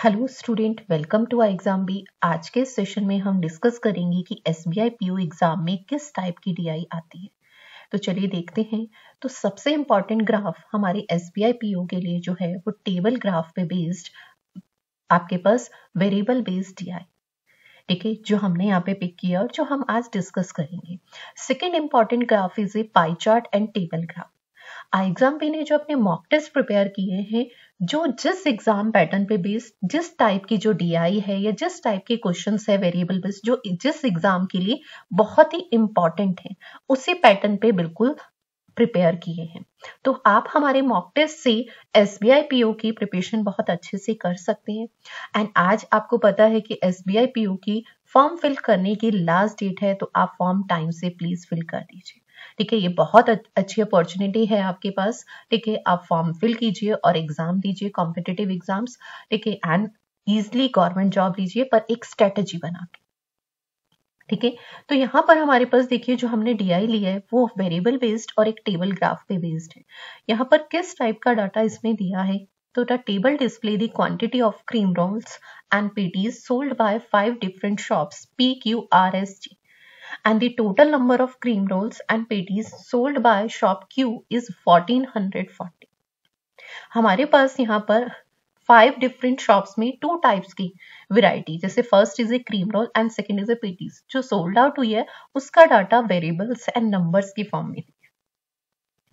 Hello student, welcome to exam B. आज के session में हम डिस्कस करेंगे कि एसबीआई पीओ एग्जाम में किस टाइप की डीआई आती है। तो चलिए देखते हैं। तो सबसे इंपॉर्टेंट ग्राफ हमारे एसबीआई पीओ के लिए जो है वो टेबल ग्राफ पे बेस्ड आपके पास वेरिएबल बेस्ड डीआई, ठीक है, जो हमने यहाँ पे पिक किया और जो हम आज डिस्कस करेंगे। Second important graph is a pie chart and table graph. Exam पे ने जो अपने मॉक टेस्ट प्रिपेयर किए हैं, जो जिस एग्जाम पैटर्न पे बेस्ड जिस टाइप की जो डीआई है या जिस टाइप के क्वेश्चंस है वेरिएबल बेस्ड, जो जिस एग्जाम के लिए बहुत ही इंपॉर्टेंट है, उसी पैटर्न पे बिल्कुल प्रिपेयर किए हैं। तो आप हमारे मॉक टेस्ट से एसबीआई पीओ की प्रिपरेशन बहुत अच्छे से कर सकते हैं। एंड आज आपको पता है कि एसबीआई पीओ की फॉर्म फिल करने की लास्ट डेट है, तो आप फॉर्म टाइम से प्लीज फिल कर दीजिए, ठीक है। ये बहुत अच्छी अपॉर्चुनिटी है आपके पास, ठीक है। आप फॉर्म फिल कीजिए और एग्जाम दीजिए, कॉम्पिटिटिव एग्जाम्स, ठीक है, एंड इजिली गवर्नमेंट जॉब लीजिए, पर एक स्ट्रेटेजी बना के, ठीक है। तो यहाँ पर हमारे पास देखिए जो हमने डीआई लिया है वो वेरिएबल बेस्ड और एक टेबल ग्राफ पे बेस्ड है। यहाँ पर किस टाइप का डाटा इसमें दिया है, तो the table display the quantity of cream rolls and patties sold by 5 different shops PQRSG and the total number of cream rolls and patties sold by shop Q is 1440। हमारे पास यहाँ पर 5 different shops में 2 types की variety, जैसे first is a cream roll and second is a patties, जो sold out हुई है उसका डाटा वेरिएबल्स एंड नंबर्स की फॉर्म में है।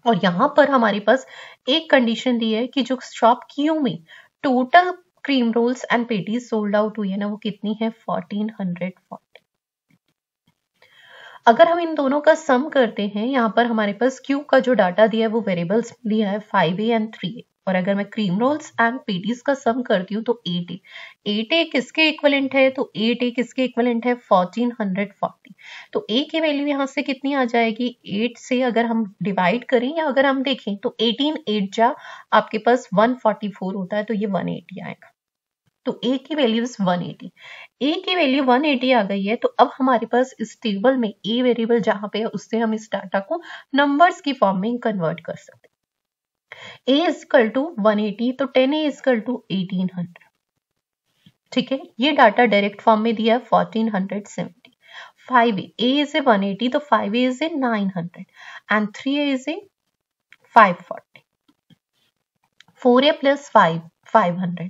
और यहाँ पर हमारे पास एक कंडीशन दी है कि जो शॉप क्यू में total cream rolls and patties sold out हुई है ना, वो कितनी है 1440। अगर हम इन दोनों का सम करते हैं, यहाँ पर हमारे पास क्यू का जो डाटा दिया है वो वेरिएबल्स दिया है 5A एंड 3A, और अगर मैं क्रीम रोल्स एंड पेटीज का सम करती हूँ तो 8A। 8A किसके इक्विवेलेंट है, तो 8A किसके इक्विवेलेंट है 1440। तो A की वैल्यू यहाँ से कितनी आ जाएगी, 8 से अगर हम डिवाइड करें या अगर हम देखें तो 18 8 जा आपके पास 144 होता है, तो ये 180 आएगा। तो A की वैल्यू 180, A की वैल्यू 180 आ गई है। तो अब हमारे पास इस टेबल में A वेरिएबल जहां पे है उससे हम इस डाटा को नंबर्स की फॉर्म में कन्वर्ट कर सकते हैं। A इज इक्वल टू 180, तो 10A इज इक्वल टू 1800, ठीक है। ये डाटा डायरेक्ट फॉर्म में दिया है 1470। 5A, A इज ए 180, तो 5A is a 900 and 3A is a 540। 4A plus 5 500।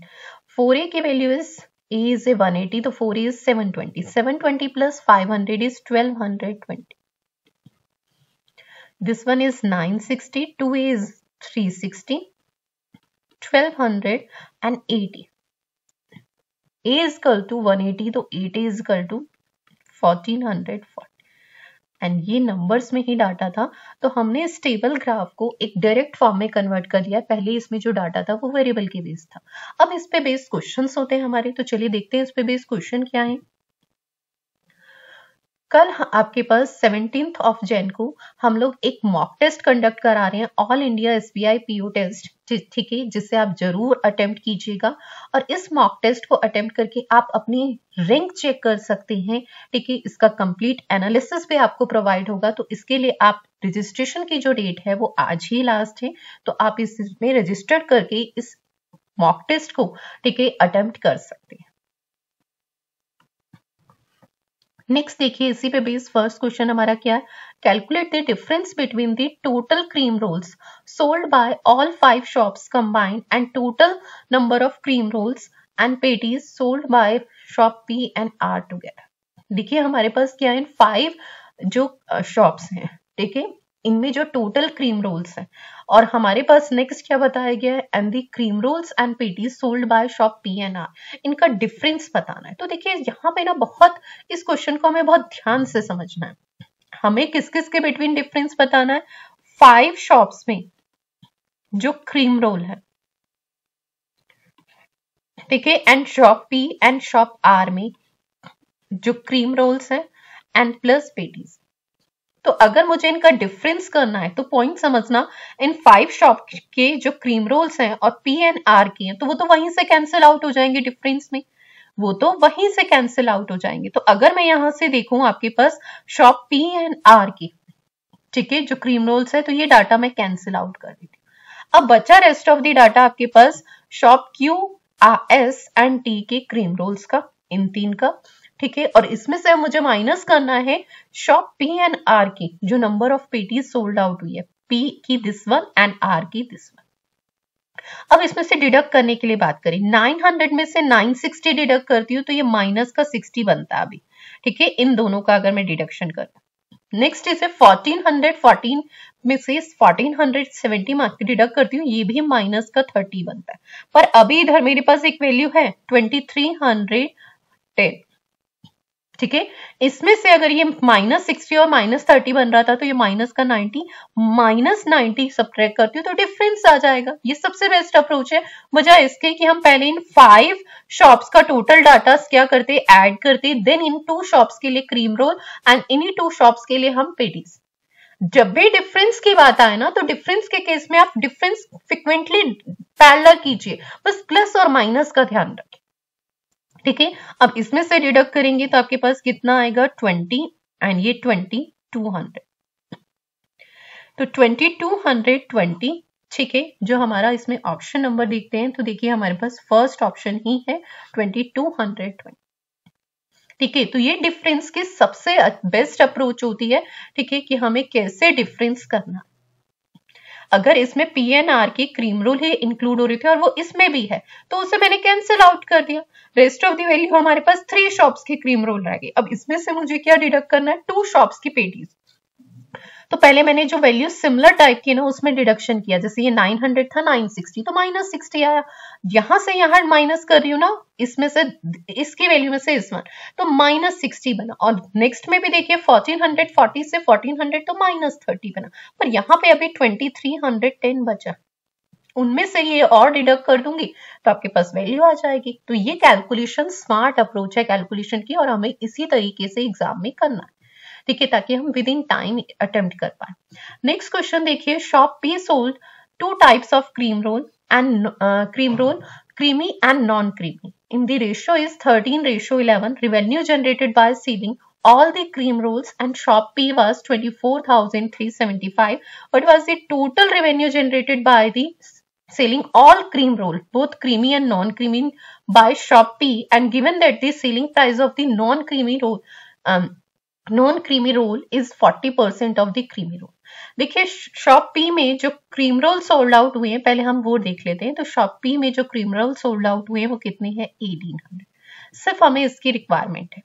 4A की value is A is a 180, तो 4A is 720. 720 plus 500 is 1220. This one is 960. 2A is 360. 1280. A is equal to 180, तो 8A is equal to 1440. And ये numbers में ही data था, तो हमने इस table graph को एक डायरेक्ट फॉर्म में कन्वर्ट कर लिया। पहले इसमें जो डाटा था वो वेरिएबल के बेस था, अब इस पे बेस्ड क्वेश्चंस होते हैं हमारे। तो चलिए देखते हैं इस पे बेस्ड क्वेश्चन क्या है। कल आपके पास 17 जैन को हम लोग एक मॉक टेस्ट कंडक्ट करा रहे हैं, all India SBI PO test, ठीक है, जिसे आप जरूर अटेम्प्ट कीजिएगा। और इस मॉक टेस्ट को अटेम्प्ट करके आप अपनी रैंक चेक कर सकते हैं, ठीक है। इसका कंप्लीट एनालिसिस भी आपको प्रोवाइड होगा। तो इसके लिए आप रजिस्ट्रेशन की जो डेट है वो आज ही लास्ट है, तो आप इसमें रजिस्टर करके इस मॉक टेस्ट को, ठीक है, अटेम्प्ट कर सकते हैं। नेक्स्ट देखिए इसी पे बेस्ड फर्स्ट क्वेश्चन हमारा क्या है, calculate the difference between the total cream rolls sold by all 5 shops combined and total number of cream rolls and patties sold by shop P and R together. देखिए हमारे पास क्या है, 5 जो shops हैं, ठीक है, इनमें जो टोटल क्रीम रोल्स हैं, और हमारे पास नेक्स्ट क्या बताया गया है, and the cream rolls and patties sold by shop P and R, इनका डिफरेंस बताना है। तो देखिए यहाँ पे ना बहुत इस क्वेश्चन को हमें बहुत ध्यान से समझना है। हमें किस किस के बिटवीन डिफरेंस बताना है, 5 शॉप्स में जो क्रीम रोल है, ठीक है, and shop P and shop R में जो क्रीम रोल्स है एंड प्लस पेटीज। तो अगर मुझे इनका डिफरेंस करना है तो पॉइंट समझना, इन 5 शॉप के जो क्रीम रोल्स हैं और P एंड R की हैं, तो वो तो वहीं से कैंसिल आउट हो जाएंगे डिफरेंस में, वो तो वहीं से कैंसिल आउट हो जाएंगे। तो अगर मैं यहां से देखूं आपके पास शॉप P एंड R की, ठीक है, जो क्रीम रोल्स है, तो ये डाटा मैं कैंसिल आउट कर देती हूँ। अब बचा रेस्ट ऑफ द डाटा आपके पास shop Q S and T के क्रीम रोल्स का, इन 3 का, ठीक है। और इसमें से मुझे माइनस करना है शॉप पी एंड आर की जो number of patties sold out हुई है, पी की दिस वन एंड आर की दिस वन। अब इसमें से डिडक्ट करने के लिए बात करें, 900 में से 960 डिडक्ट करती हूँ तो ये माइनस का 60 बनता है अभी, ठीक है, इन दोनों का अगर मैं डिडक्शन करूँ। नेक्स्ट इसे 1414 में से 1470 मार्क डिडक्ट करती हूँ, ये भी माइनस का 30 बनता है। पर अभी इधर मेरे पास एक वैल्यू है 2310, ठीक है। इसमें से अगर ये माइनस 60 और माइनस 30 बन रहा था तो ये माइनस का 90, माइनस 90 सब्ट्रैक्ट करती हूँ तो डिफरेंस आ जाएगा। ये सबसे बेस्ट अप्रोच है, बजाय इसके कि हम पहले इन 5 शॉप्स का टोटल डाटा क्या करते, ऐड करते, देन इन 2 शॉप्स के लिए क्रीम रोल एंड इन्हीं 2 शॉप्स के लिए हम पेटीज। जब भी डिफरेंस की बात आए ना, तो डिफरेंस के केस में आप डिफरेंस फ्रिक्वेंटली पैरेलल कीजिए, बस प्लस और माइनस का ध्यान रखें, ठीक है। अब इसमें से डिडक्ट करेंगे तो आपके पास कितना आएगा 20 एंड ये 2200, तो 2220, ठीक है। जो हमारा इसमें ऑप्शन नंबर देखते हैं तो देखिए हमारे पास फर्स्ट ऑप्शन ही है 2220, ठीक है। तो ये डिफरेंस की सबसे बेस्ट अप्रोच होती है, ठीक है, कि हमें कैसे डिफरेंस करना। अगर इसमें पी एन आर की क्रीम रोल ही इंक्लूड हो रही थी और वो इसमें भी है तो उसे मैंने कैंसिल आउट कर दिया, रेस्ट ऑफ द वैल्यू हमारे पास 3 शॉप्स की क्रीम रोल रह गई। अब इसमें से मुझे क्या डिडक्ट करना है, 2 शॉप्स की पेटीज। तो पहले मैंने जो वैल्यू सिमिलर टाइप की ना उसमें डिडक्शन किया, जैसे ये 900 था 960 तो माइनस 60 आया, यहां से यहां माइनस कर रही हूँ ना, इसमें से इसकी वैल्यू में से इस वन तो माइनस 60 बना। और नेक्स्ट में भी देखिए 1440 से 1400 तो माइनस 30 बना, पर यहाँ पे अभी 2310 बचा, उनमें से ये और डिडक्ट कर दूंगी तो आपके पास वैल्यू आ जाएगी। तो ये कैलकुलेशन स्मार्ट अप्रोच है कैलकुलेशन की, और हमें इसी तरीके से एग्जाम में करना है, ठीक है, ताकि हम विद इन टाइम अटेम्प्ट कर पाए। नेक्स्ट क्वेश्चन देखिए, shop P sold 2 types of cream roll and creamy and non-creamy. In the ratio is 13:11. Revenue generated by selling all the cream rolls and shop P was 24,375. What was the total revenue generated by the selling all cream roll, both creamy and non-creamy, by shop P, and given that the selling price of the non-creamy roll is 40% of the creamy roll. देखिए shop P में जो cream roll sold out हुए हैं, पहले हम वो देख लेते हैं। तो शॉप पी में जो क्रीम रोल सोल्ड आउट हुए हैं वो कितने हैं, 1800, सिर्फ हमें इसकी रिक्वायरमेंट है,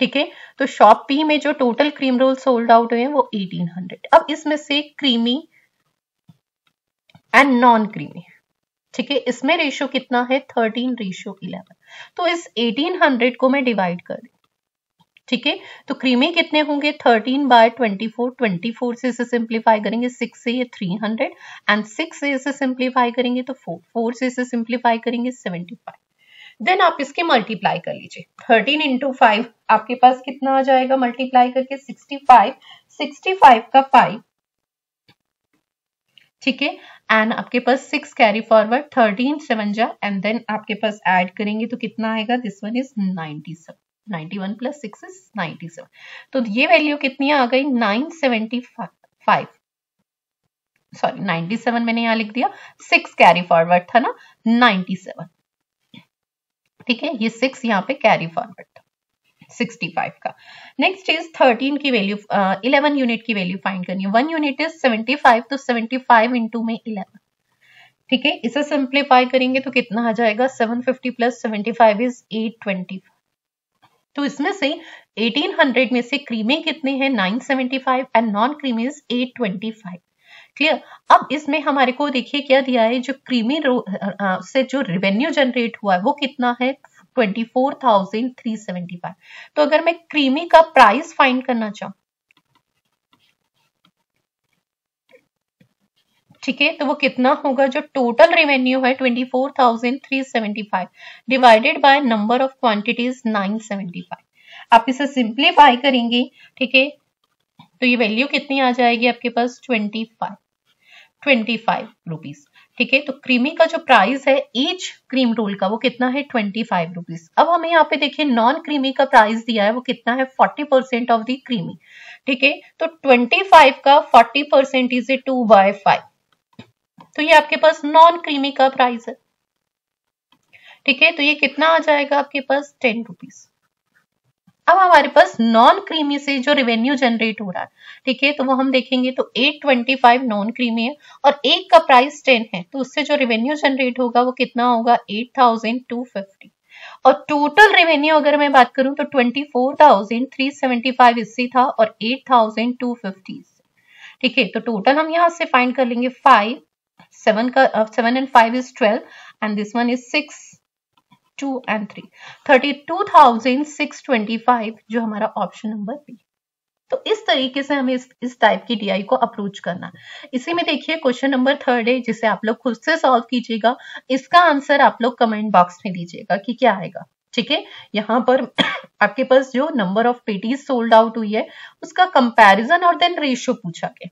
ठीक है। तो शॉप पी में जो total cream roll sold out हुए हैं वो 1800। अब इसमें से क्रीमी एंड नॉन क्रीमी, ठीक है, इसमें रेशियो कितना है 13:11। तो इस 1800 को मैं डिवाइड कर दूं, ठीक है। तो क्रीमी कितने होंगे 13/24, 24 से इसे सिंप्लीफाई करेंगे 6 से ये 300 एंड 6 से इसे सिंप्लीफाई करेंगे तो 4 से इसे सिंप्लीफाई करेंगे 75। देन आप इसके मल्टीप्लाई कर लीजिए, 13 into 5 आपके पास कितना आ जाएगा मल्टीप्लाई करके 65, 65 का 5, ठीक है, एंड आपके पास 6 कैरी फॉरवर्ड 13 7 जा, एंड देन आपके पास ऐड करेंगे तो कितना आएगा, this one is 97, 91 plus 6 is 97। तो ये वैल्यू कितनी आ गई 975, सॉरी 97 मैंने यहां लिख दिया, 6 कैरी फॉरवर्ड था ना 97, ठीक है, ये 6 यहाँ पे कैरी फॉरवर्ड था 65 का। नेक्स्ट इज 13 की वैल्यू 11 यूनिट की वैल्यू फाइंड करनी है। 1 यूनिट इज 75, तो 75 इंटू में 11, ठीक है, इसे सिंप्लीफाई करेंगे तो कितना आ जाएगा 750 प्लस 75 इज 825। तो इसमें से 1800 में से क्रीमी कितने हैं 975 and non creamy is 825। Clear. अब इसमें हमारे को देखिए क्या दिया है, जो क्रीमी से जो रेवेन्यू जनरेट हुआ है वो कितना है 24,375। तो अगर मैं क्रीमी का प्राइस फाइंड करना चाहूं, ठीक है, तो वो कितना होगा, जो टोटल रेवेन्यू है 24,375 divided by number of quantities 975। आप इसे सिंप्लीफाई करेंगे, ठीक है, तो ये वैल्यू कितनी आ जाएगी आपके पास 25 रुपीज, ठीक है। तो क्रीमी का जो प्राइस है ईच क्रीम रोल का वो कितना है 25 रुपीज। अब हमें यहाँ पे देखिए नॉन क्रीमी का प्राइस दिया है वो कितना है 40% ऑफ द क्रीमी, ठीक है। तो 25 का 40% इज 2/5, तो ये आपके पास नॉन क्रीमी का प्राइस है। ठीक है, तो ये कितना आ जाएगा आपके पास 10 रुपीज। अब हमारे पास नॉन क्रीमी से जो रेवेन्यू जनरेट हो रहा है, ठीक है, तो वो हम देखेंगे तो 825 नॉन क्रीमी है और एक का प्राइस 10 है, तो उससे जो रेवेन्यू जनरेट होगा वो कितना होगा 8250। और टोटल रेवेन्यू अगर मैं बात करूं तो 24,375 इससे था और 8,250। ठीक है, तो टोटल हम यहां से फाइंड कर लेंगे 5 7 and 5 is 12 and this one is 6 2 and 3 32,625 जो हमारा ऑप्शन नंबर बी। तो इस तरीके से हमें इस टाइप की डीआई को अप्रोच करना। इसी में देखिए क्वेश्चन नंबर 3 है जिसे आप लोग खुद से सॉल्व कीजिएगा। इसका आंसर आप लोग कमेंट बॉक्स में दीजिएगा कि क्या आएगा। ठीक है, यहाँ पर आपके पास जो number of patties sold out हुई है उसका कंपैरिजन और देन रेशियो पूछा गया।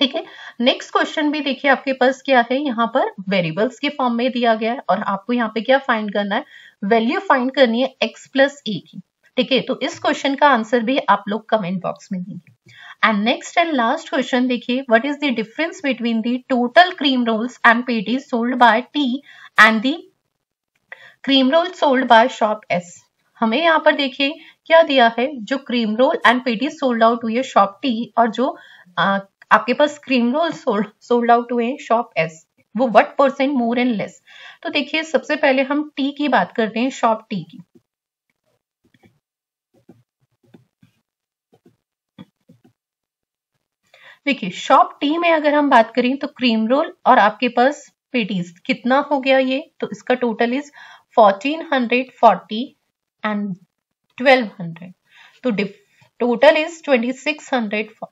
ठीक है, नेक्स्ट क्वेश्चन भी देखिए आपके पास क्या है, यहाँ पर वेरिएबल्स के फॉर्म में दिया गया है और आपको यहाँ पे क्या फाइंड करना है, वैल्यू फाइंड करनी है x प्लस ए की। ठीक है, तो इस क्वेश्चन का आंसर भी आप लोग कमेंट बॉक्स में देंगे। And next and last question देखिए, what is the difference between the total cream rolls and patties sold by T and the cream roll sold by shop S. हमें यहाँ पर देखिए क्या दिया है, जो cream roll and patties sold out हुई है शॉप टी और जो आपके पास क्रीम रोल सोल्ड आउट हुए शॉप एस, वो what percent more and less. तो देखिए सबसे पहले हम टी की बात करते हैं, शॉप टी की। देखिए शॉप टी में अगर हम बात करें तो क्रीम रोल और आपके पास पेटीज कितना हो गया ये, तो इसका टोटल इज 1440 एंड 1200, तो टोटल इज 2640।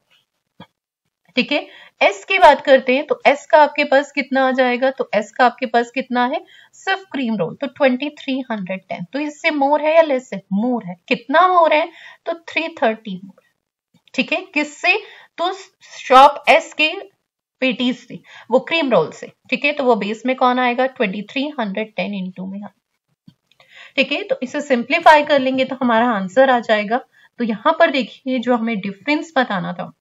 ठीक है, एस की बात करते हैं तो एस का आपके पास कितना आ जाएगा, तो एस का आपके पास कितना है सिर्फ क्रीम रोल, तो 2310। तो इससे मोर है या लेस है, मोर है। कितना मोर है, तो 330 मोर। ठीक है, किससे, तो शॉप एस के पेटीज से, वो क्रीम रोल से। ठीक है, तो वो बेस में कौन आएगा 2310 इंटू में। ठीक है, तो इसे सिंप्लीफाई कर लेंगे तो हमारा आंसर आ जाएगा। तो यहां पर देखिए जो हमें डिफरेंस बताना था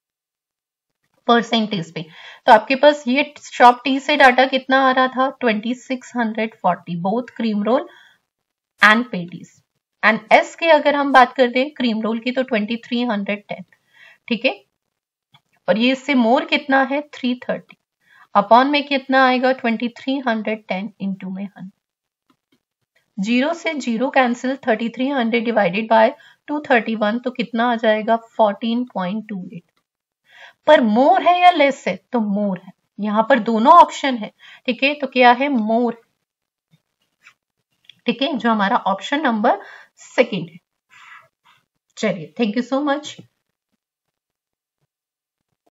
परसेंटेज पे, तो आपके पास ये शॉप टी से डाटा कितना आ रहा था 2640 both cream roll and patties. And S के अगर हम बात करते हैं क्रीम रोल की तो 2310। ठीक है, और ये इससे मोर कितना है 330, अपॉन में कितना आएगा 2310 इंटू में 100। जीरो से जीरो कैंसिल, 3300 डिवाइडेड बाय 231 तो कितना आ जाएगा 14.28। पर मोर है या लेस है, तो मोर है। यहां पर दोनों ऑप्शन है। ठीक है, तो क्या है मोर। ठीक है, जो हमारा ऑप्शन नंबर सेकंड है। चलिए, थैंक यू सो मच।